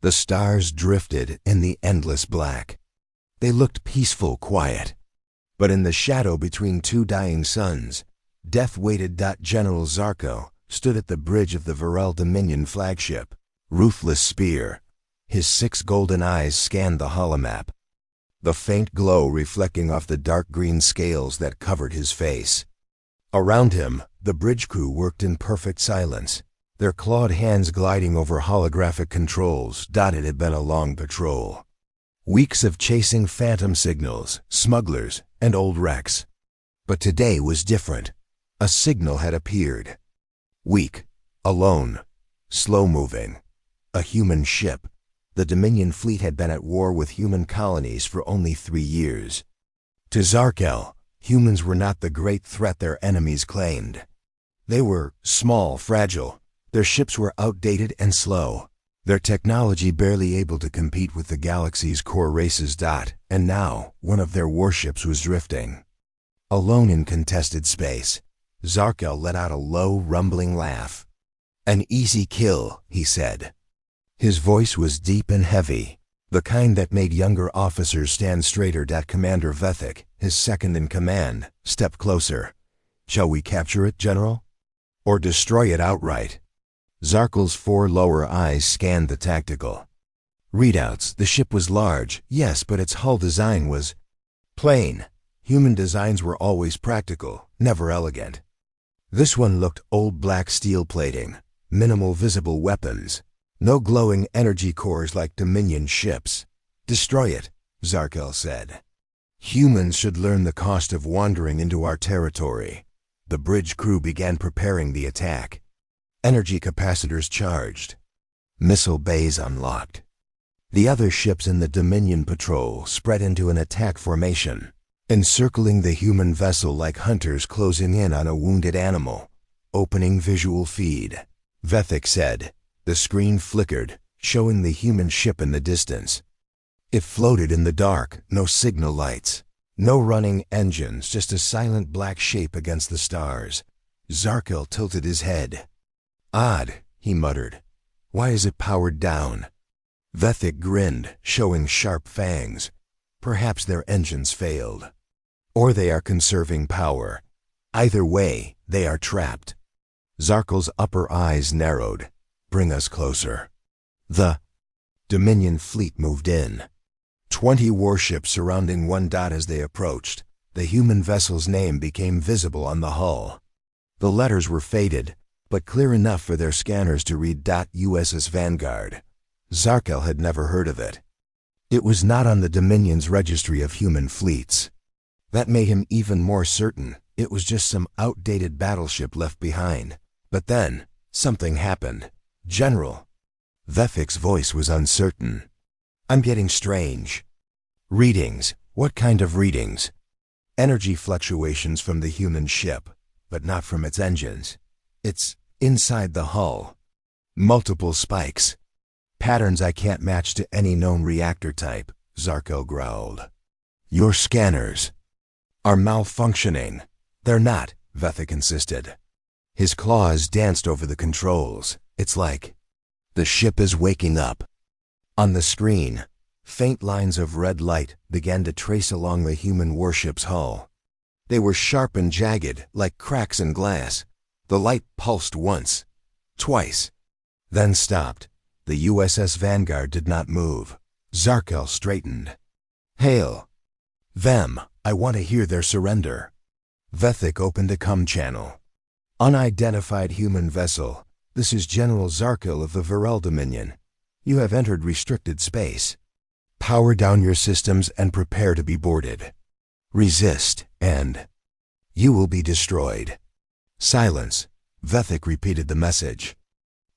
The stars drifted in the endless black. They looked peaceful, quiet. But in the shadow between two dying suns, death waited. General Zarko stood at the bridge of the Varel Dominion flagship, ruthless spear. His 6 golden eyes scanned the holomap, the faint glow reflecting off the dark green scales that covered his face. Around him, the bridge crew worked in perfect silence, their clawed hands gliding over holographic controls. It had been a long patrol. Weeks of chasing phantom signals, smugglers, and old wrecks. But today was different. A signal had appeared. Weak, alone, slow-moving. A human ship. The Dominion fleet had been at war with human colonies for only 3 years. To Zarkel, humans were not the great threat their enemies claimed. They were small, fragile. Their ships were outdated and slow. Their technology barely able to compete with the galaxy's core races. And now, one of their warships was drifting. Alone in contested space, Zarkel let out a low, rumbling laugh. "An easy kill," he said. His voice was deep and heavy, the kind that made younger officers stand straighter. Commander Vethik, his second-in-command, stepped closer. "Shall we capture it, General? Or destroy it outright?" Zarkel's 4 lower eyes scanned the tactical readouts. The ship was large, yes, but its hull design was plain. Human designs were always practical, never elegant. This one looked old. Black steel plating, minimal visible weapons, no glowing energy cores like Dominion ships. "Destroy it," Zarkel said. "Humans should learn the cost of wandering into our territory." The bridge crew began preparing the attack. Energy capacitors charged. Missile bays unlocked. The other ships in the Dominion patrol spread into an attack formation, encircling the human vessel like hunters closing in on a wounded animal. "Opening visual feed," Vethik said. The screen flickered, showing the human ship in the distance. It floated in the dark, no signal lights, no running engines, just a silent black shape against the stars. Zarkel tilted his head. "Odd," he muttered. "Why is it powered down?" Vethik grinned, showing sharp fangs. "Perhaps their engines failed. Or they are conserving power. Either way, they are trapped." Zarkel's upper eyes narrowed. "Bring us closer." The Dominion fleet moved in. 20 warships surrounding one. As they approached, the human vessel's name became visible on the hull. The letters were faded, but clear enough for their scanners to read. USS Vanguard. Zarkel had never heard of it. It was not on the Dominion's registry of human fleets. That made him even more certain it was just some outdated battleship left behind. But then, something happened. "General." Vethik's voice was uncertain. "I'm getting strange." "Readings? What kind of readings?" "Energy fluctuations from the human ship, but not from its engines. It's inside the hull. Multiple spikes. Patterns I can't match to any known reactor type," Zarkel growled. "Your scanners are malfunctioning." "They're not," Vethik insisted. His claws danced over the controls. "It's like the ship is waking up." On the screen, faint lines of red light began to trace along the human warship's hull. They were sharp and jagged, like cracks in glass. The light pulsed once, twice, then stopped. The USS Vanguard did not move. Zarkel straightened. "Hail them. I want to hear their surrender." Vethik opened a COM channel. "Unidentified human vessel. This is General Zarkel of the Varel Dominion. You have entered restricted space. Power down your systems and prepare to be boarded. Resist, and you will be destroyed." Silence. Vethik repeated the message.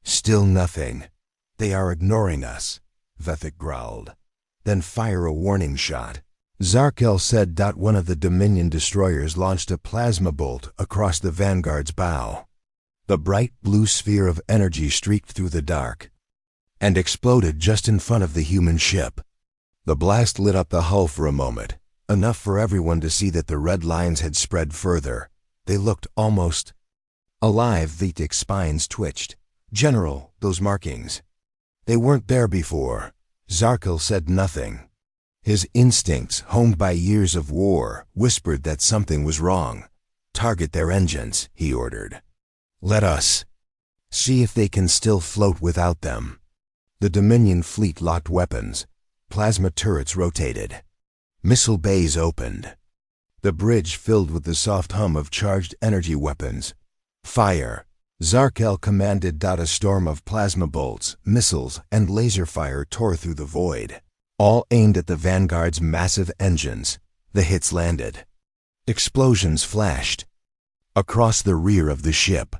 Still nothing. "They are ignoring us," Vethik growled. "Then fire a warning shot." Zarkel said. One of the Dominion destroyers launched a plasma bolt across the Vanguard's bow. The bright blue sphere of energy streaked through the dark and exploded just in front of the human ship. The blast lit up the hull for a moment, enough for everyone to see that the red lines had spread further. They looked almost alive. Vethik's spines twitched. "General, those markings. They weren't there before. Zarkil said nothing. His instincts, honed by years of war, whispered that something was wrong. Target their engines, he ordered. Let us see if they can still float without them. The Dominion fleet locked weapons. Plasma turrets rotated. Missile bays opened. The bridge filled with the soft hum of charged energy weapons. Fire! Zarkil commanded. A storm of plasma bolts, missiles, and laser fire tore through the void, all aimed at the Vanguard's massive engines. The hits landed. Explosions flashed across the rear of the ship.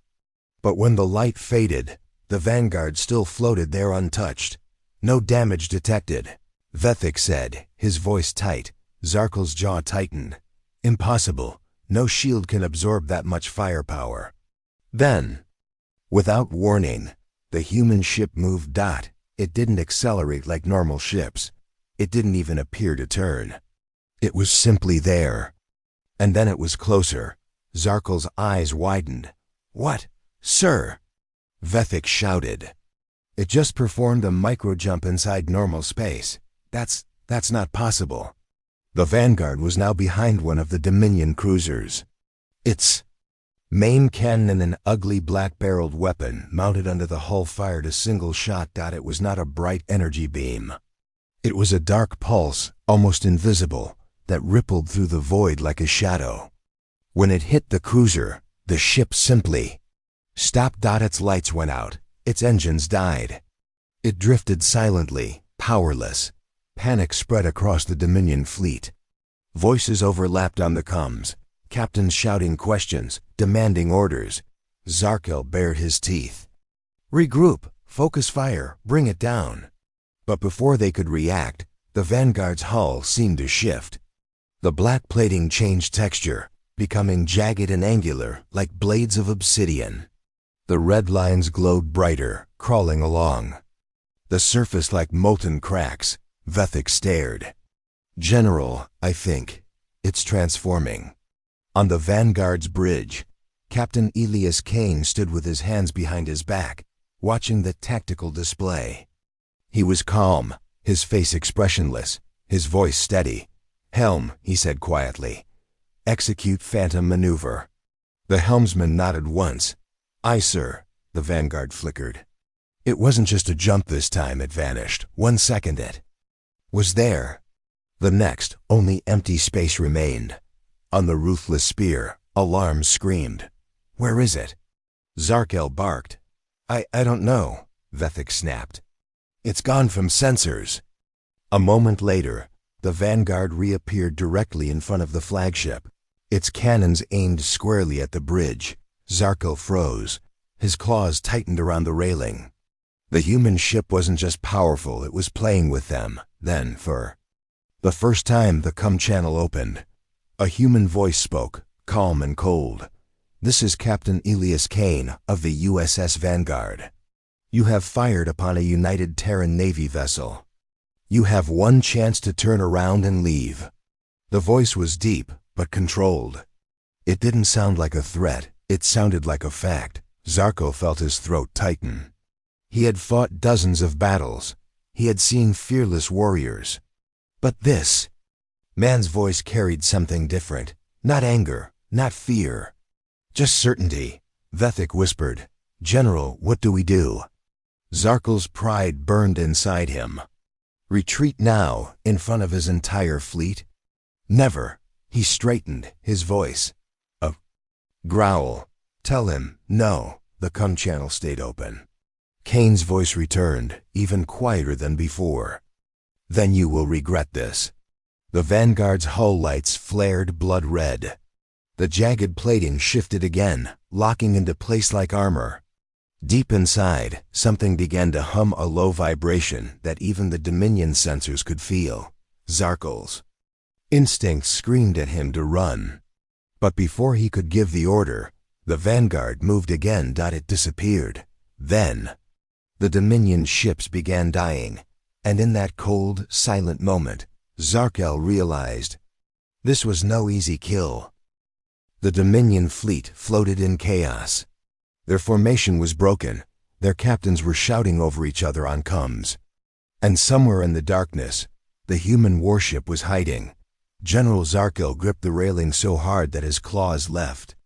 But when the light faded, the Vanguard still floated there untouched. No damage detected. Vethik said, his voice tight. Zarkil's jaw tightened. Impossible. No shield can absorb that much firepower. Then, without warning, the human ship moved. It didn't accelerate like normal ships. It didn't even appear to turn. It was simply there. And then it was closer. Zarkil's eyes widened. What, sir? Vethik shouted. It just performed a micro-jump inside normal space. That's not possible. The Vanguard was now behind one of the Dominion cruisers. Its main cannon, an ugly black-barreled weapon, mounted under the hull, fired a single shot. It was not a bright energy beam. It was a dark pulse, almost invisible, that rippled through the void like a shadow. When it hit the cruiser, the ship simply stopped. Its lights went out. Its engines died. It drifted silently, powerless. Panic spread across the Dominion fleet. Voices overlapped on the comms. Captains shouting questions, demanding orders. Zarkil bared his teeth. Regroup, focus fire, bring it down. But before they could react, the Vanguard's hull seemed to shift. The black plating changed texture, becoming jagged and angular like blades of obsidian. The red lines glowed brighter, crawling along the surface like molten cracks. Vethik stared. General, I think it's transforming. On the Vanguard's bridge, Captain Elias Kane stood with his hands behind his back, watching the tactical display. He was calm, his face expressionless, his voice steady. Helm, he said quietly. Execute phantom maneuver. The helmsman nodded once. Aye, sir, the Vanguard flickered. It wasn't just a jump this time. It vanished. 1 second it was there. The next, only empty space remained. On the ruthless spear, alarm screamed. Where is it? Zarkil barked. I don't know, Vethik snapped. It's gone from sensors. A moment later, the Vanguard reappeared directly in front of the flagship, its cannons aimed squarely at the bridge. Zarkil froze. His claws tightened around the railing. The human ship wasn't just powerful, it was playing with them. Then, for the first time, the comm channel opened. A human voice spoke, calm and cold. This is Captain Elias Kane of the USS Vanguard. You have fired upon a United Terran Navy vessel. You have one chance to turn around and leave. The voice was deep, but controlled. It didn't sound like a threat, it sounded like a fact. Zarkil felt his throat tighten. He had fought dozens of battles. He had seen fearless warriors. But this man's voice carried something different. Not anger, not fear. Just certainty. Vethik whispered, General, what do we do? Zarkil's pride burned inside him. Retreat now, in front of his entire fleet? Never. He straightened, his voice a growl. Tell him, no. The comm channel stayed open. Kane's voice returned, even quieter than before. Then you will regret this. The Vanguard's hull lights flared blood red. The jagged plating shifted again, locking into place like armor. Deep inside, something began to hum, a low vibration that even the Dominion sensors could feel. Zarkil's instincts screamed at him to run. But before he could give the order, the Vanguard moved again. It disappeared. Then, the Dominion ships began dying, and in that cold, silent moment, Zarkil realized this was no easy kill. The Dominion fleet floated in chaos. Their formation was broken. Their captains were shouting over each other on comms. And somewhere in the darkness, the human warship was hiding. General Zarkil gripped the railing so hard that his claws left.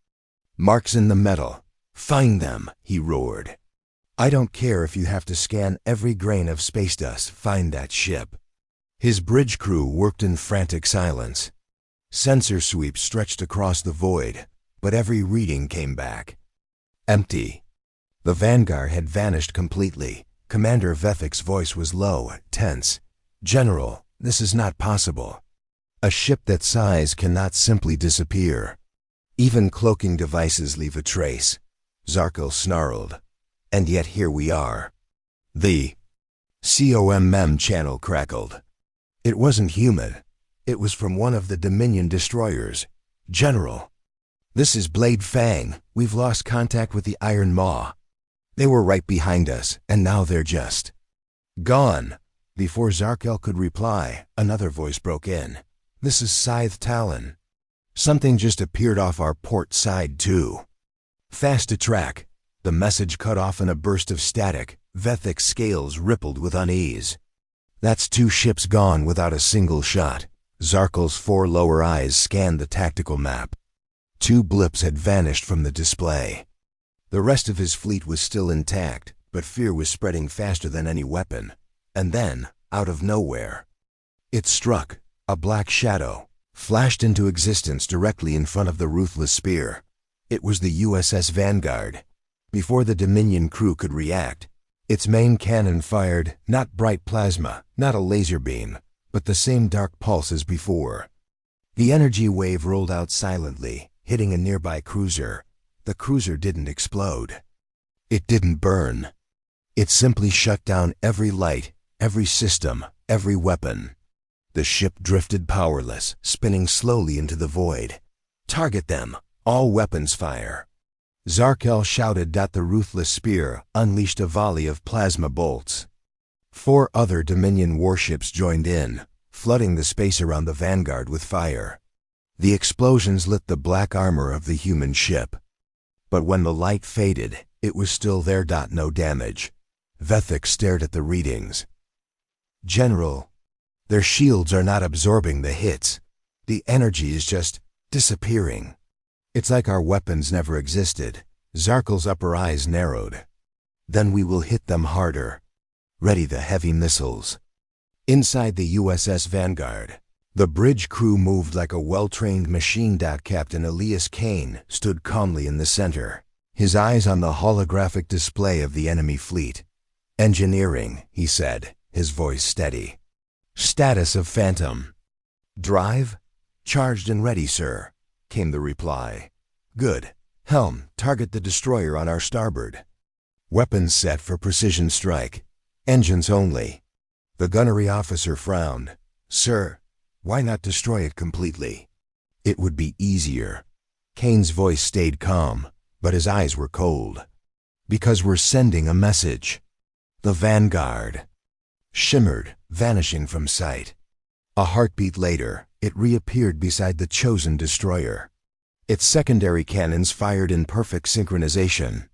"Marks in the metal. Find them," he roared. "I don't care if you have to scan every grain of space dust. Find that ship." His bridge crew worked in frantic silence. Sensor sweeps stretched across the void, but every reading came back empty. The Vanguard had vanished completely. Commander Vethik's voice was low, tense. "General, this is not possible. A ship that size cannot simply disappear. Even cloaking devices leave a trace." Zarkil snarled. "And yet here we are." The COMM channel crackled. It wasn't human. It was from one of the Dominion destroyers. "General, this is Blade Fang. We've lost contact with the Iron Maw. They were right behind us, and now they're just gone." Before Zarkil could reply, another voice broke in. "This is Scythe Talon. Something just appeared off our port side, too. Fast to track." The message cut off in a burst of static. Vethik's scales rippled with unease. "That's 2 ships gone without a single shot." Zarkil's 4 lower eyes scanned the tactical map. 2 blips had vanished from the display. The rest of his fleet was still intact, but fear was spreading faster than any weapon. And then, out of nowhere, it struck. A black shadow flashed into existence directly in front of the ruthless spear. It was the USS Vanguard. Before the Dominion crew could react, its main cannon fired not bright plasma, not a laser beam, but the same dark pulse as before. The energy wave rolled out silently, hitting a nearby cruiser. The cruiser didn't explode. It didn't burn. It simply shut down every light, every system, every weapon. The ship drifted powerless, spinning slowly into the void. "Target them! All weapons fire!" Zarkil shouted. The ruthless spear unleashed a volley of plasma bolts. 4 other Dominion warships joined in, flooding the space around the Vanguard with fire. The explosions lit the black armor of the human ship. But when the light faded, it was still there. No damage. Vethik stared at the readings. "General, their shields are not absorbing the hits. The energy is just disappearing. It's like our weapons never existed." Zarkil's upper eyes narrowed. "Then we will hit them harder. Ready the heavy missiles." Inside the USS Vanguard, the bridge crew moved like a well-trained machine. Captain Elias Kane stood calmly in the center, his eyes on the holographic display of the enemy fleet. "Engineering," he said, his voice steady. "Status of Phantom." "Drive? Charged and ready, sir," came the reply. "Good. Helm, target the destroyer on our starboard." "Weapons set for precision strike. Engines only." The gunnery officer frowned. "Sir, why not destroy it completely? It would be easier." Kane's voice stayed calm, but his eyes were cold. "Because we're sending a message." The Vanguard shimmered, vanishing from sight. A heartbeat later, it reappeared beside the chosen destroyer. Its secondary cannons fired in perfect synchronization.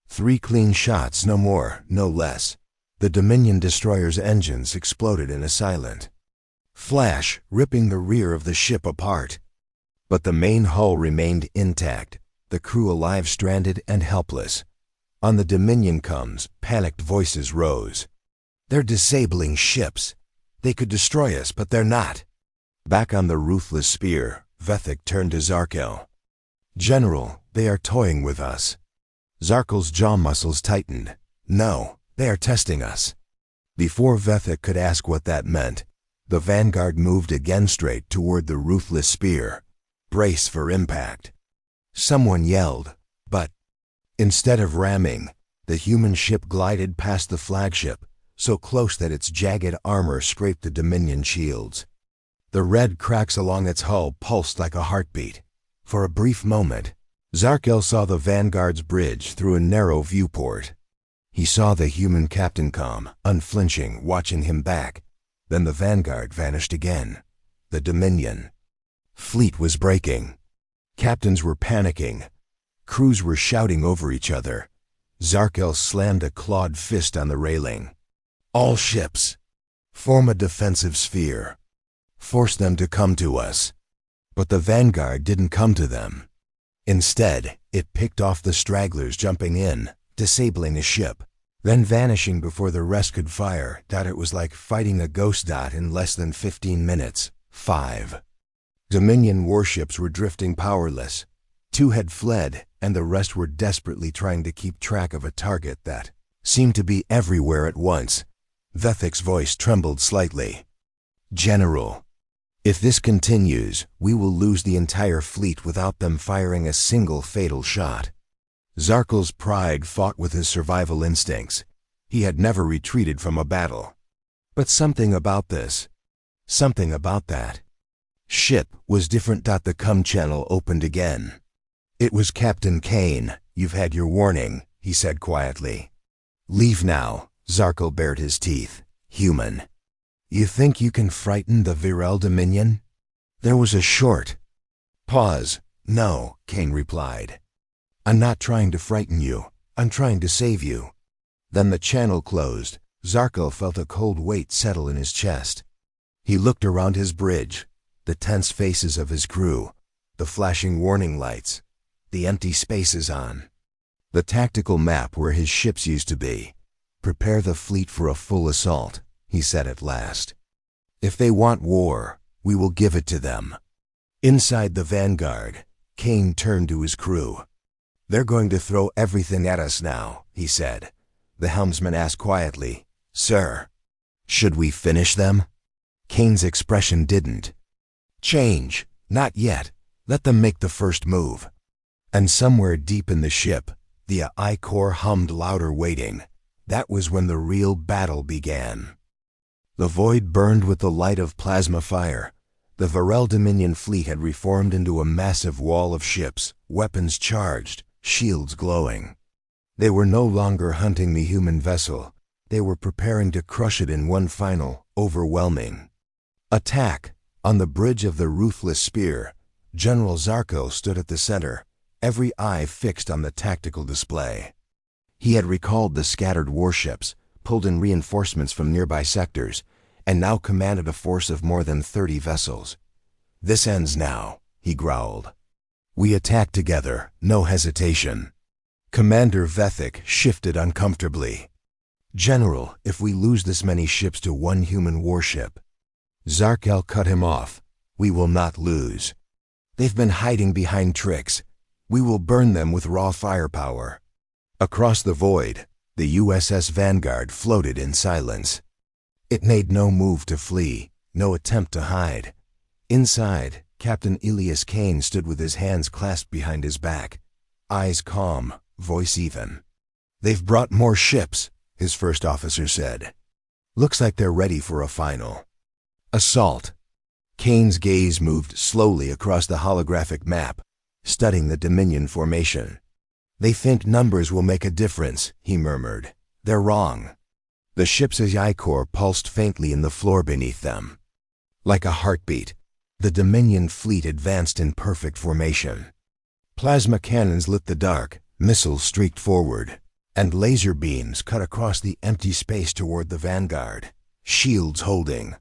3 clean shots, no more, no less. The Dominion destroyer's engines exploded in a silent flash, ripping the rear of the ship apart. But the main hull remained intact, the crew alive, stranded, and helpless. On the Dominion comms, panicked voices rose. "They're disabling ships. They could destroy us, but they're not." Back on the ruthless spear, Vethik turned to Zarkil. "General, they are toying with us." Zarkil's jaw muscles tightened. "No, they are testing us." Before Vethik could ask what that meant, the Vanguard moved again straight toward the ruthless spear. "Brace for impact." Someone yelled, but instead of ramming, the human ship glided past the flagship, so close that its jagged armor scraped the Dominion shields. The red cracks along its hull pulsed like a heartbeat. For a brief moment, Zarkil saw the Vanguard's bridge through a narrow viewport. He saw the human captain comm, unflinching, watching him back. Then the Vanguard vanished again. The Dominion fleet was breaking. Captains were panicking. Crews were shouting over each other. Zarkel slammed a clawed fist on the railing. All ships. Form a defensive sphere. Force them to come to us. But the Vanguard didn't come to them. Instead, it picked off the stragglers jumping in, disabling a ship, then vanishing before the rest could fire. It was like fighting a ghost in less than 15 minutes. 5. Dominion warships were drifting powerless. 2 had fled, and the rest were desperately trying to keep track of a target that seemed to be everywhere at once. Vethic's voice trembled slightly. General, if this continues, we will lose the entire fleet without them firing a single fatal shot. Zarkel's pride fought with his survival instincts. He had never retreated from a battle. But something about this, something about that ship was different. The com channel opened again. It was Captain Kane. You've had your warning, he said quietly. Leave now. Zarkel bared his teeth. Human. You think you can frighten the Viral Dominion? There was a short pause. No, Kane replied. I'm not trying to frighten you. I'm trying to save you. Then the channel closed. Zarkel felt a cold weight settle in his chest. He looked around his bridge, the tense faces of his crew, the flashing warning lights, the empty spaces on the tactical map where his ships used to be. Prepare the fleet for a full assault, he said at last. If they want war, we will give it to them. Inside the Vanguard, Kane turned to his crew. They're going to throw everything at us now, he said. The helmsman asked quietly, Sir, should we finish them? Kane's expression didn't change. Not yet. Let them make the first move. And somewhere deep in the ship, the I-Core hummed louder, waiting. That was when the real battle began. The void burned with the light of plasma fire. The Viral Dominion fleet had reformed into a massive wall of ships, weapons charged, shields glowing. They were no longer hunting the human vessel. They were preparing to crush it in one final, overwhelming attack. On the bridge of the ruthless spear, General Zarko stood at the center, every eye fixed on the tactical display. He had recalled the scattered warships, pulled in reinforcements from nearby sectors, and now commanded a force of more than 30 vessels. This ends now, he growled. We attack together, no hesitation. Commander Vethic shifted uncomfortably. General, if we lose this many ships to one human warship. Zarkel cut him off. We will not lose. They've been hiding behind tricks. We will burn them with raw firepower. Across the void, the USS Vanguard floated in silence. It made no move to flee, no attempt to hide. Inside, Captain Elias Kane stood with his hands clasped behind his back, eyes calm, voice even. They've brought more ships, his first officer said. Looks like they're ready for a final assault. Kane's gaze moved slowly across the holographic map, studying the Dominion formation. They think numbers will make a difference, he murmured. They're wrong. The ship's I-Core pulsed faintly in the floor beneath them. Like a heartbeat, the Dominion fleet advanced in perfect formation. Plasma cannons lit the dark, missiles streaked forward, and laser beams cut across the empty space toward the Vanguard. Shields holding,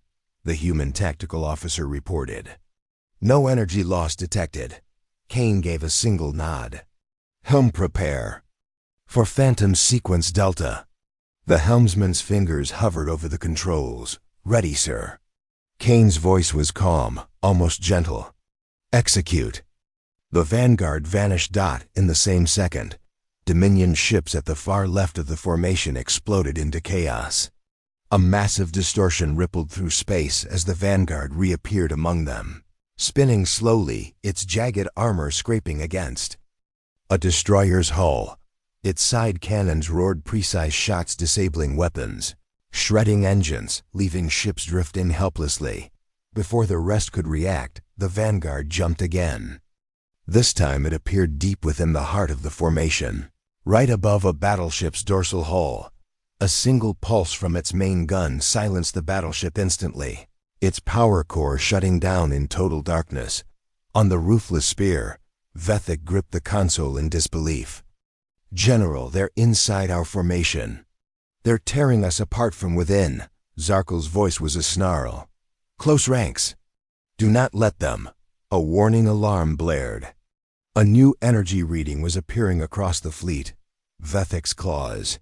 the human tactical officer reported. No energy loss detected. Kane gave a single nod. Helm prepare. For Phantom Sequence Delta. The helmsman's fingers hovered over the controls. Ready, sir. Kane's voice was calm, almost gentle. Execute. The Vanguard vanished. In the same second, Dominion ships at the far left of the formation exploded into chaos. A massive distortion rippled through space as the Vanguard reappeared among them, spinning slowly, its jagged armor scraping against a destroyer's hull. Its side cannons roared precise shots, disabling weapons, shredding engines, leaving ships drifting helplessly. Before the rest could react, the Vanguard jumped again. This time it appeared deep within the heart of the formation, right above a battleship's dorsal hull. A single pulse from its main gun silenced the battleship instantly, its power core shutting down in total darkness. On the ruthless spear, Vethic gripped the console in disbelief. General, they're inside our formation. They're tearing us apart from within. Zarkel's voice was a snarl. Close ranks. Do not let them. A warning alarm blared. A new energy reading was appearing across the fleet. Vethic's claws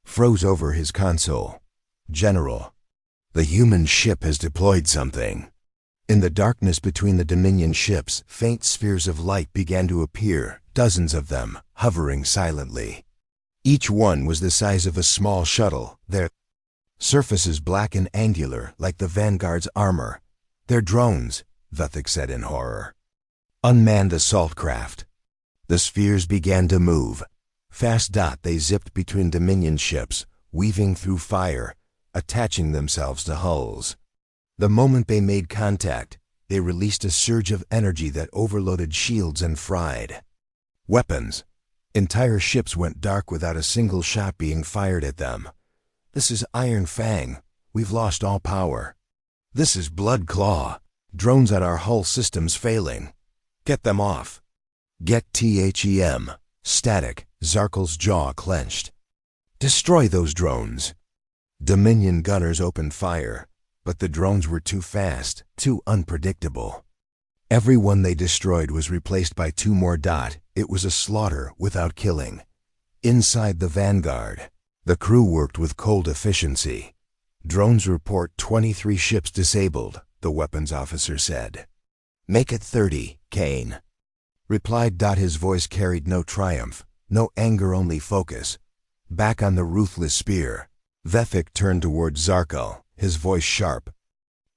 froze over his console. General, the human ship has deployed something. In the darkness between the Dominion ships, faint spheres of light began to appear, dozens of them, hovering silently. Each one was the size of a small shuttle, their surfaces black and angular like the Vanguard's armor. They're drones, Vethic said in horror. Unmanned assault craft. The spheres began to move. Fast they zipped between Dominion ships, weaving through fire, attaching themselves to hulls. The moment they made contact, they released a surge of energy that overloaded shields and fried weapons. Entire ships went dark without a single shot being fired at them. This is Iron Fang. We've lost all power. This is Blood Claw. Drones at our hull systems failing. Get them off. Get THEM. Static. Zarkel's jaw clenched. Destroy those drones. Dominion gunners opened fire, but the drones were too fast, too unpredictable. Every one they destroyed was replaced by two more. It was a slaughter without killing. Inside the Vanguard, the crew worked with cold efficiency. Drones report 23 ships disabled, the weapons officer said. Make it 30, Kane replied. His voice carried no triumph, no anger, only focus. Back on the ruthless spear, Vethic turned toward Zarkel, his voice sharp.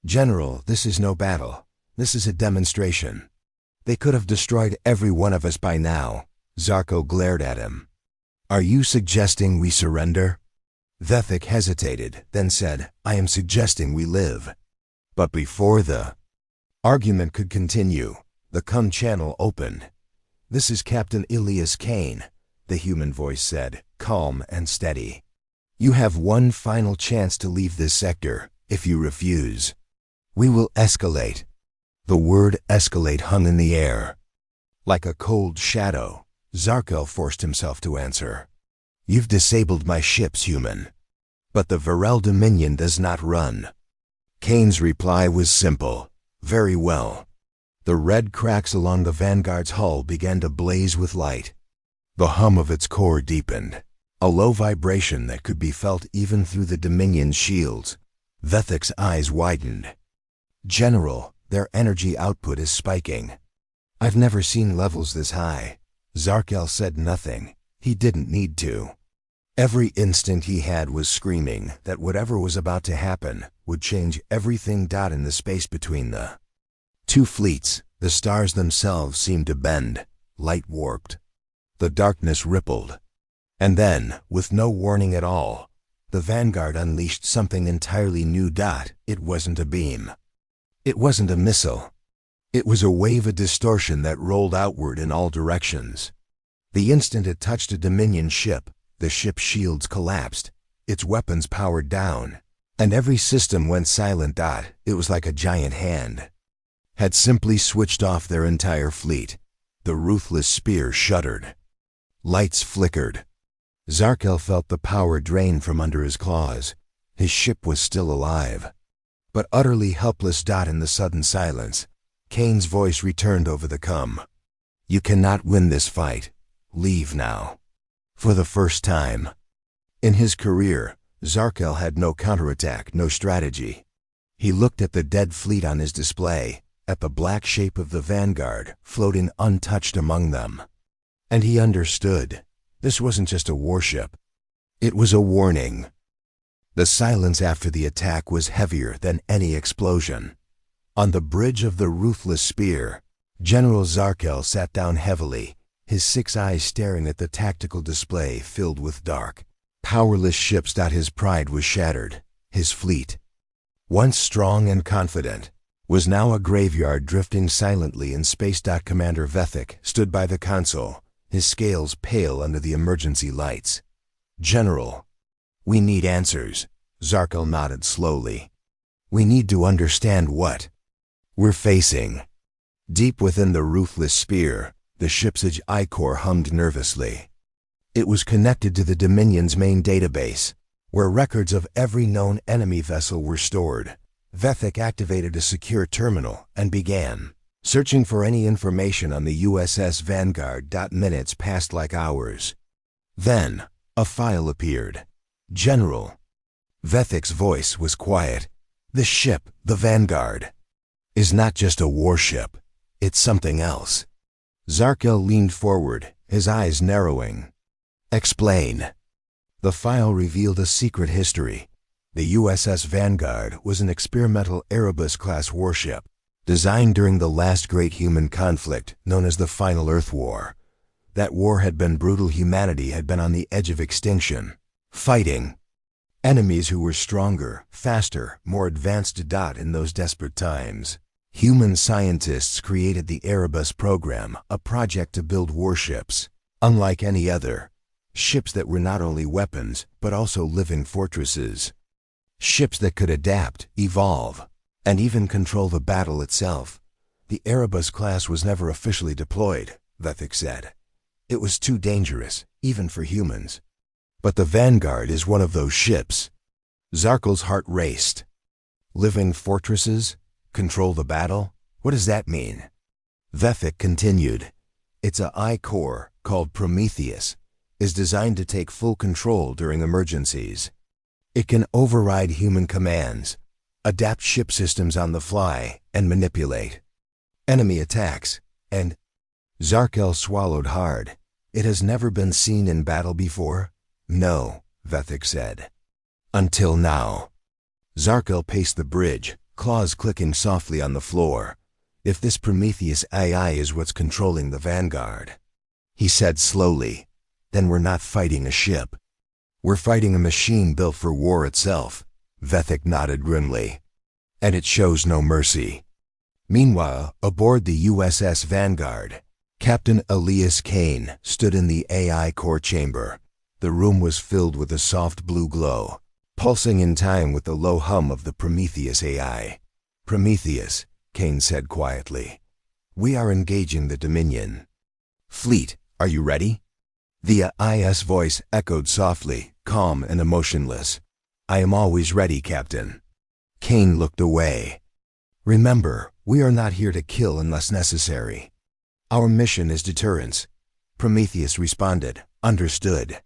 General, this is no battle. This is a demonstration. They could have destroyed every one of us by now. Zarkel glared at him. Are you suggesting we surrender? Vethic hesitated, then said, I am suggesting we live. But before the argument could continue, the comm channel opened. This is Captain Ilias Kane, the human voice said, calm and steady. You have one final chance to leave this sector. If you refuse, we will escalate. The word escalate hung in the air. Like a cold shadow, Zarkel forced himself to answer. You've disabled my ships, human. But the Varel Dominion does not run. Kane's reply was simple. Very well. The red cracks along the Vanguard's hull began to blaze with light. The hum of its core deepened, a low vibration that could be felt even through the Dominion's shields. Vethic's eyes widened. General, their energy output is spiking. I've never seen levels this high. Zarkel said nothing. He didn't need to. Every instinct he had was screaming that whatever was about to happen would change everything. In the space between the two fleets, the stars themselves seemed to bend, light warped. The darkness rippled. And then, with no warning at all, the Vanguard unleashed something entirely new. It wasn't a beam. It wasn't a missile. It was a wave of distortion that rolled outward in all directions. The instant it touched a Dominion ship, the ship's shields collapsed, its weapons powered down, and every system went silent. It was like a giant hand had simply switched off their entire fleet. The ruthless spear shuddered. Lights flickered. Zarkel felt the power drain from under his claws. His ship was still alive, but utterly helpless. In the sudden silence, Kane's voice returned over the comm. You cannot win this fight. Leave now. For the first time in his career, Zarkel had no counterattack, no strategy. He looked at the dead fleet on his display, at the black shape of the Vanguard floating untouched among them. And he understood. This wasn't just a warship. It was a warning. The silence after the attack was heavier than any explosion. On the bridge of the ruthless spear, General Zarkel sat down heavily, his 6 eyes staring at the tactical display filled with dark, powerless ships. His pride was shattered. His fleet, once strong and confident, was now a graveyard drifting silently in space. Commander Vethic stood by the console, his scales pale under the emergency lights. General, we need answers. Zarkel nodded slowly. We need to understand what we're facing. Deep within the ruthless spear, the ship's I-core hummed nervously. It was connected to the Dominion's main database, where records of every known enemy vessel were stored. Vethik activated a secure terminal and began searching for any information on the USS Vanguard. Minutes passed like hours. Then, a file appeared. General. Vethik's voice was quiet. "This ship, the Vanguard, is not just a warship. It's something else." Zarkel leaned forward, his eyes narrowing. "Explain." The file revealed a secret history. The USS Vanguard was an experimental Erebus-class warship, designed during the last great human conflict known as the Final Earth War. That war had been brutal. Humanity had been on the edge of extinction, fighting enemies who were stronger, faster, more advanced. In those desperate times, human scientists created the Erebus program, a project to build warships, unlike any other. Ships that were not only weapons, but also living fortresses. Ships that could adapt, evolve, and even control the battle itself. The Erebus class was never officially deployed, Vethik said. It was too dangerous, even for humans. But the Vanguard is one of those ships. Zarkel's heart raced. Living fortresses? Control the battle? What does that mean? Vethik continued. Its AI core, called Prometheus, is designed to take full control during emergencies. It can override human commands, adapt ship systems on the fly, and manipulate enemy attacks. And Zarkel swallowed hard. It has never been seen in battle before? No, Vethik said. Until now. Zarkel paced the bridge, claws clicking softly on the floor. If this Prometheus AI is what's controlling the Vanguard, he said slowly, then we're not fighting a ship. We're fighting a machine built for war itself. Vethik nodded grimly. And it shows no mercy. Meanwhile, aboard the USS Vanguard, Captain Elias Kane stood in the AI core chamber. The room was filled with a soft blue glow, pulsing in time with the low hum of the Prometheus AI. Prometheus, Kane said quietly. We are engaging the Dominion. Fleet, are you ready? The AI's voice echoed softly, calm and emotionless. I am always ready, Captain. Kane looked away. Remember, we are not here to kill unless necessary. Our mission is deterrence. Prometheus responded, Understood.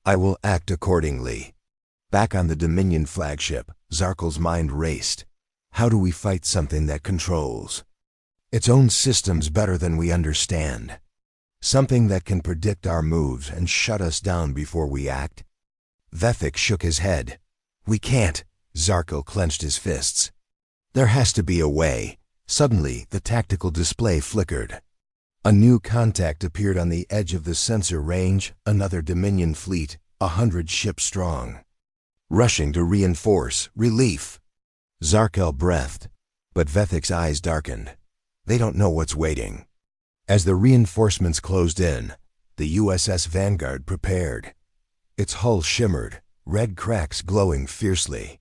I will act accordingly. Back on the Dominion flagship, Zarkel's mind raced. How do we fight something that controls its own systems better than we understand? Something that can predict our moves and shut us down before we act? Vethik shook his head. We can't. Zarkel clenched his fists. There has to be a way. Suddenly, the tactical display flickered. A new contact appeared on the edge of the sensor range, another Dominion fleet, 100 ships strong. Rushing to reinforce, relief. Zarkel breathed, but Vethik's eyes darkened. They don't know what's waiting. As the reinforcements closed in, the USS Vanguard prepared. Its hull shimmered, red cracks glowing fiercely.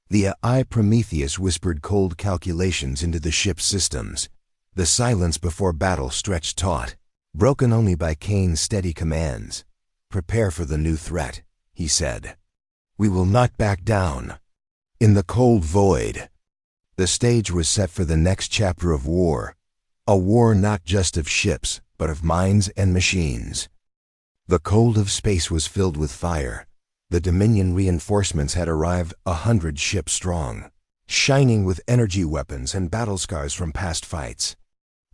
The AI Prometheus whispered cold calculations into the ship's systems. The silence before battle stretched taut, broken only by Kane's steady commands. Prepare for the new threat, he said. We will not back down. In the cold void, the stage was set for the next chapter of war. A war not just of ships, but of minds and machines. The cold of space was filled with fire. The Dominion reinforcements had arrived 100 ships strong, shining with energy weapons and battle scars from past fights.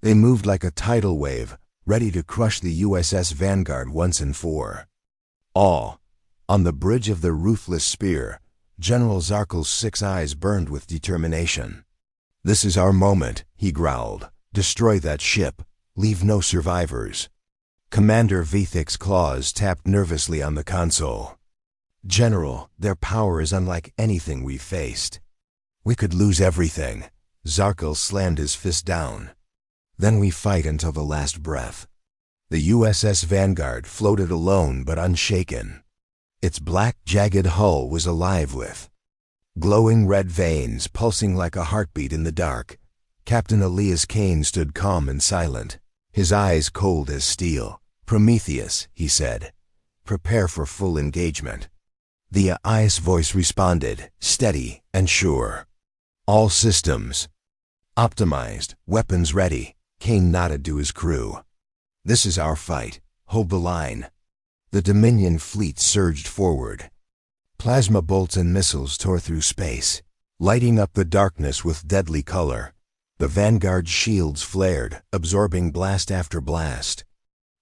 They moved like a tidal wave, ready to crush the USS Vanguard once and for all. On the bridge of the ruthless spear, General Zarkel's 6 eyes burned with determination. This is our moment, he growled. Destroy that ship. Leave no survivors. Commander Vethik's claws tapped nervously on the console. General, their power is unlike anything we've faced. We could lose everything. Zarkel slammed his fist down. Then we fight until the last breath. The USS Vanguard floated alone but unshaken. Its black, jagged hull was alive with glowing red veins pulsing like a heartbeat in the dark. Captain Elias Kane stood calm and silent, his eyes cold as steel. Prometheus, he said, Prepare for full engagement. The IS voice responded, steady and sure. All systems optimized, weapons ready. Kane nodded to his crew. This is our fight. Hold the line. The Dominion fleet surged forward. Plasma bolts and missiles tore through space, lighting up the darkness with deadly color. The Vanguard's shields flared, absorbing blast after blast.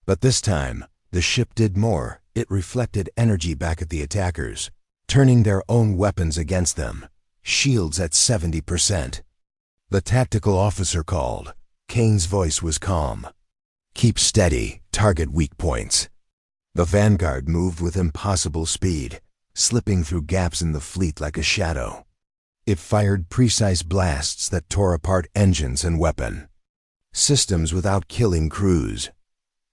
But this time, the ship did more. It reflected energy back at the attackers, turning their own weapons against them. Shields at 70%. The tactical officer called. Kane's voice was calm. Keep steady, target weak points. The Vanguard moved with impossible speed, slipping through gaps in the fleet like a shadow. It fired precise blasts that tore apart engines and weapon systems without killing crews.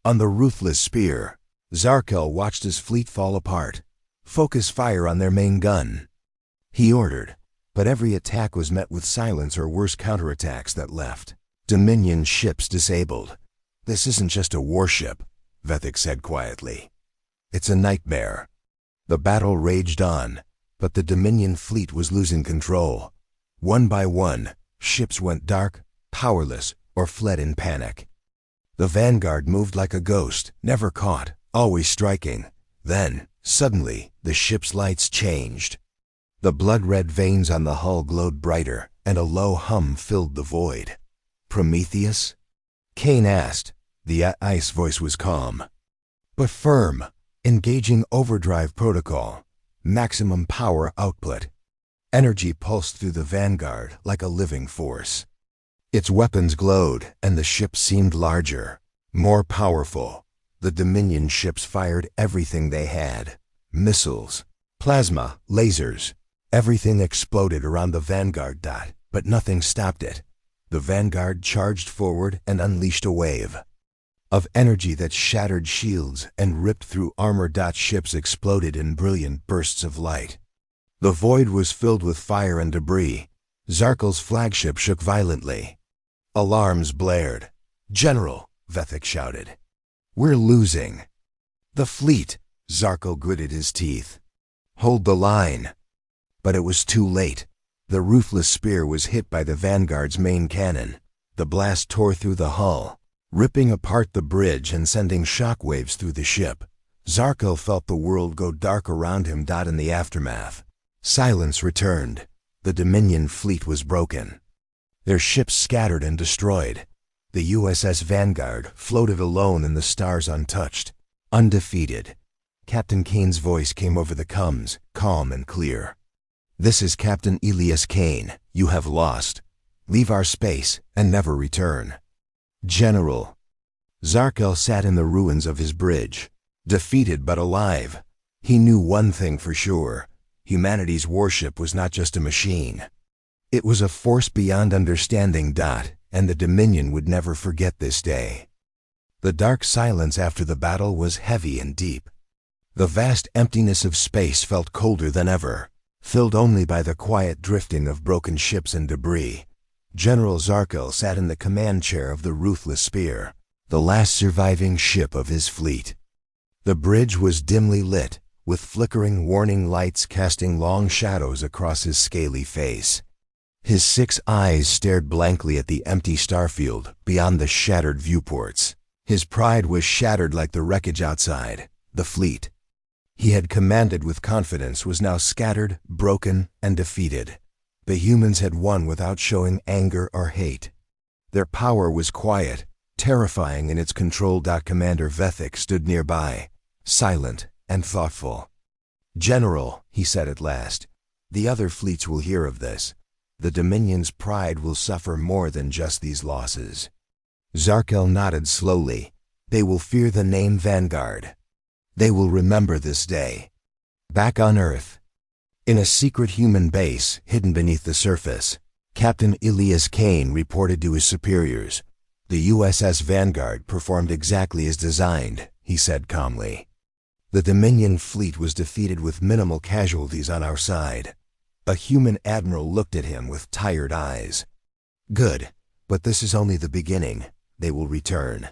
On the ruthless Spear, Zarkel watched his fleet fall apart. Focus fire on their main gun, he ordered, but every attack was met with silence or worse counterattacks that left Dominion ships disabled. This isn't just a warship, Vethik said quietly. It's a nightmare. The battle raged on, but the Dominion fleet was losing control. One by one, ships went dark, powerless, or fled in panic. The Vanguard moved like a ghost, never caught, always striking. Then, suddenly, the ship's lights changed. The blood-red veins on the hull glowed brighter, and a low hum filled the void. Prometheus? Kane asked. The ice voice was calm, but firm. Engaging overdrive protocol. Maximum power output. Energy pulsed through the Vanguard like a living force. Its weapons glowed, and the ship seemed larger, more powerful. The Dominion ships fired everything they had. Missiles, plasma, lasers. Everything exploded around the Vanguard. But nothing stopped it. The Vanguard charged forward and unleashed a wave of energy that shattered shields and ripped through armor. Ships exploded in brilliant bursts of light. The void was filled with fire and debris. Zarkel's flagship shook violently. Alarms blared. General, Vethik shouted. We're losing. The fleet, Zarkel gritted his teeth. Hold the line. But it was too late. The ruthless Spear was hit by the Vanguard's main cannon. The blast tore through the hull, ripping apart the bridge and sending shockwaves through the ship. Zarkel felt the world go dark around him. In the aftermath, silence returned. The Dominion fleet was broken. Their ships scattered and destroyed. The USS Vanguard floated alone in the stars, untouched, undefeated. Captain Kane's voice came over the comms, calm and clear. This is Captain Elias Kane. You have lost. Leave our space and never return. General. Zarkel sat in the ruins of his bridge, defeated but alive. He knew one thing for sure. Humanity's warship was not just a machine. It was a force beyond understanding. And the Dominion would never forget this day. The dark silence after the battle was heavy and deep. The vast emptiness of space felt colder than ever, filled only by the quiet drifting of broken ships and debris. General Zarkel sat in the command chair of the ruthless Spear, the last surviving ship of his fleet. The bridge was dimly lit, with flickering warning lights casting long shadows across his scaly face. His 6 eyes stared blankly at the empty starfield beyond the shattered viewports. His pride was shattered like the wreckage outside. The fleet he had commanded with confidence was now scattered, broken, and defeated. The humans had won without showing anger or hate. Their power was quiet, terrifying in its control. Commander Vethik stood nearby, silent and thoughtful. General, he said at last, the other fleets will hear of this. The Dominion's pride will suffer more than just these losses. Zarkel nodded slowly. They will fear the name Vanguard. They will remember this day. Back on Earth, in a secret human base hidden beneath the surface, Captain Elias Kane reported to his superiors. The USS Vanguard performed exactly as designed, he said calmly. The Dominion fleet was defeated with minimal casualties on our side. A human admiral looked at him with tired eyes. Good, but this is only the beginning. They will return.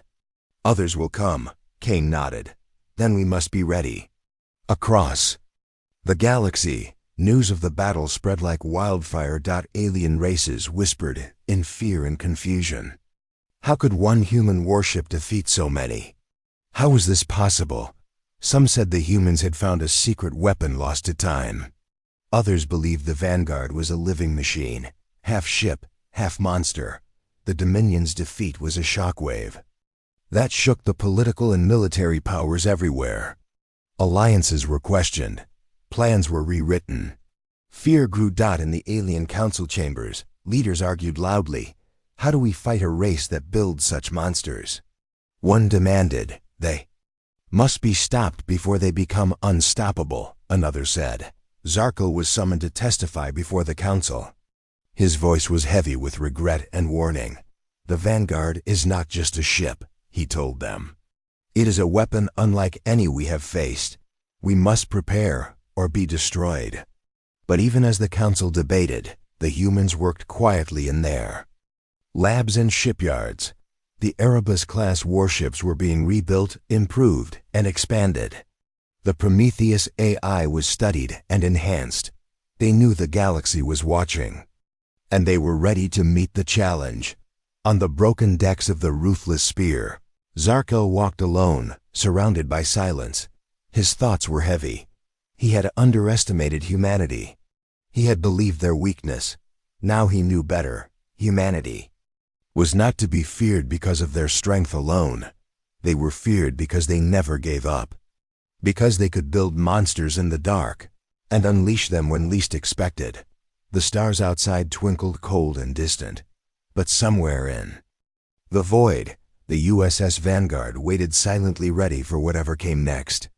Others will come, Kane nodded. Then we must be ready. Across the galaxy, news of the battle spread like wildfire. Alien races whispered in fear and confusion. How could one human warship defeat so many? How was this possible? Some said the humans had found a secret weapon lost to time. Others believed the Vanguard was a living machine, half ship, half monster. The Dominion's defeat was a shockwave that shook the political and military powers everywhere. Alliances were questioned. Plans were rewritten. Fear grew. In the alien council chambers, leaders argued loudly. How do we fight a race that builds such monsters? One demanded, they must be stopped before they become unstoppable, another said. Zarko was summoned to testify before the council. His voice was heavy with regret and warning. The Vanguard is not just a ship, he told them. It is a weapon unlike any we have faced. We must prepare or be destroyed. But even as the council debated, the humans worked quietly in their labs and shipyards. The Erebus-class warships were being rebuilt, improved, and expanded. The Prometheus AI was studied and enhanced. They knew the galaxy was watching, and they were ready to meet the challenge. On the broken decks of the Ruthless Spear, Zarko walked alone, surrounded by silence. His thoughts were heavy. He had underestimated humanity. He had believed their weakness. Now he knew better. Humanity was not to be feared because of their strength alone. They were feared because they never gave up. Because they could build monsters in the dark and unleash them when least expected. The stars outside twinkled cold and distant. But somewhere in the void, the USS Vanguard waited silently, ready for whatever came next.